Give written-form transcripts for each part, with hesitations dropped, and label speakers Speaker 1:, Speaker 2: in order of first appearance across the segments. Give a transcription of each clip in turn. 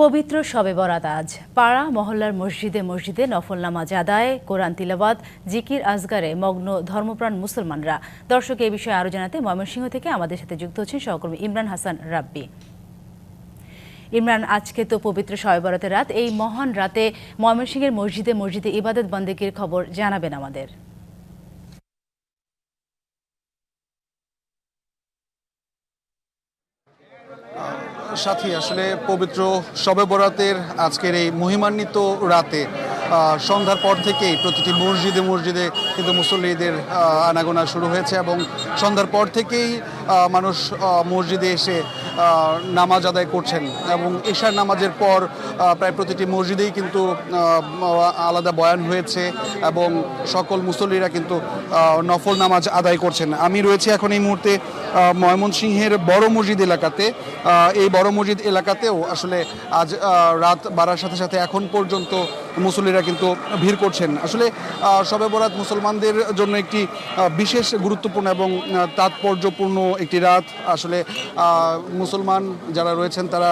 Speaker 1: পবিত্র শবে বরাত আজ পাড়া মহল্লার মসজিদে মসজিদে নফল নামাজ আদায়, কোরআন তিলাওয়াত, জিকির আজগারে মগ্ন ধর্মপ্রাণ মুসলমানরা। দর্শক এই বিষয়ে আরো জানাতে ময়মনসিংহ থেকে আমাদের সাথে যুক্ত হচ্ছেন সহকর্মী ইমরান হাসান রাব্বি। ইমরান, আজকে তো পবিত্র শবে বরাতের রাত, এই মহান রাতে ময়মনসিংহের মসজিদে মসজিদে ইবাদত বন্দেগীর খবর জানাবেন আমাদের।
Speaker 2: সাথী, আসলে পবিত্র শবে বরাতের আজকের এই মহিমান্বিত রাতে সন্ধ্যার পর থেকেই প্রতিটি মসজিদে মসজিদে কিন্তু মুসল্লিদের আনাগোনা শুরু হয়েছে এবং সন্ধ্যার পর থেকেই মানুষ মসজিদে এসে নামাজ আদায় করছেন এবং এশার নামাজের পর প্রায় প্রতিটি মসজিদেই কিন্তু আলাদা বয়ান হয়েছে এবং সকল মুসল্লিরা কিন্তু নফল নামাজ আদায় করছেন। আমি রয়েছে এখন এই মুহূর্তে ময়মনসিংহের বড় মসজিদ এলাকাতে। এই বড় মসজিদ এলাকাতেও আসলে আজ রাত বাড়ার সাথে সাথে এখন পর্যন্ত মুসল্লিরা কিন্তু ভিড় করছেন। আসলে শবে বরাত মুসলমানদের জন্য একটি বিশেষ গুরুত্বপূর্ণ এবং তাৎপর্যপূর্ণ একটি রাত। আসলে মুসলমান যারা রয়েছেন তারা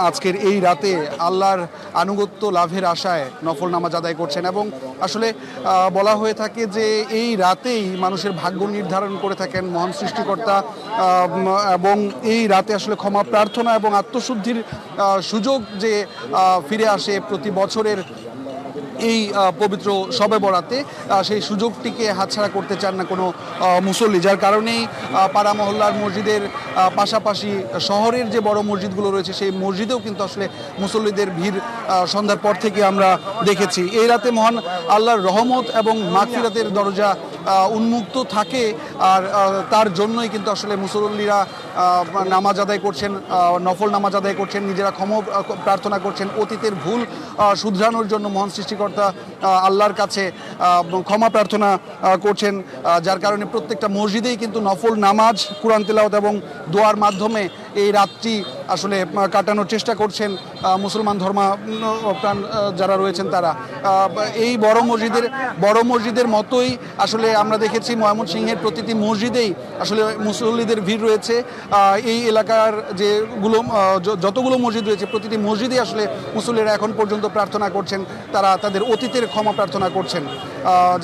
Speaker 2: আজকের এই রাতে আল্লাহর আনুগত্য লাভের আশায় নফল নামাজ আদায় করছেন এবং আসলে বলা হয়ে থাকে যে এই রাতেই মানুষের ভাগ্য নির্ধারণ করে থাকেন মহান সৃষ্টিকর্তা এবং এই রাতে আসলে ক্ষমা প্রার্থনা এবং আত্মশুদ্ধির সুযোগ যে ফিরে আসে প্রতি বছরের এই পবিত্র শবে বরাতে, সেই সুযোগটিকে হাতছাড়া করতে চান না কোনো মুসল্লি, যার কারণেই পাড়া মহল্লার মসজিদের পাশাপাশি শহরের যে বড় মসজিদগুলো রয়েছে সেই মসজিদেও কিন্তু আসলে মুসল্লিদের ভিড় সন্ধ্যার পর থেকে আমরা দেখেছি। এই রাতে মহান আল্লাহর রহমত এবং মাগফিরাতের দরজা উন্মুক্ত থাকে আর তার জন্যই কিন্তু আসলে মুসল্লিরা নামাজ আদায় করছেন, নফল নামাজ আদায় করছেন, নিজেরা ক্ষমা প্রার্থনা করছেন, অতীতের ভুল শুধরানোর জন্য মহান সৃষ্টিকর্তা আল্লাহর কাছে ক্ষমা প্রার্থনা করছেন, যার কারণে প্রত্যেকটা মসজিদেই কিন্তু নফল নামাজ, কোরআন তেলাওয়াত এবং দোয়ার মাধ্যমে এই রাতটি আসলে কাটানোর চেষ্টা করছেন মুসলমান ধর্মপ্রাণ যারা রয়েছেন তারা। এই বড় মসজিদের মতোই আসলে আমরা দেখেছি ময়মনসিংহের প্রতিটি মসজিদেই আসলে মুসল্লিদের ভিড় রয়েছে। এই এলাকার যতগুলো মসজিদ রয়েছে প্রতিটি মসজিদেই আসলে মুসল্লিরা এখন পর্যন্ত প্রার্থনা করছেন, তারা তাদের অতীতের ক্ষমা প্রার্থনা করছেন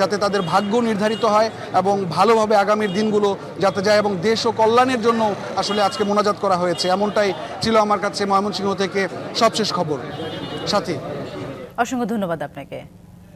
Speaker 2: যাতে তাদের ভাগ্য নির্ধারিত হয় এবং ভালোভাবে আগামীর দিনগুলো যাতে যায় এবং দেশ ও কল্যাণের জন্য আসলে আজকে মোনাজাত করা হয়েছে। এমনটাই ছিল আমার কাছে ময়মনসিংহ থেকে সবশেষ খবর। সাথী,
Speaker 1: অসংখ্য ধন্যবাদ আপনাকে।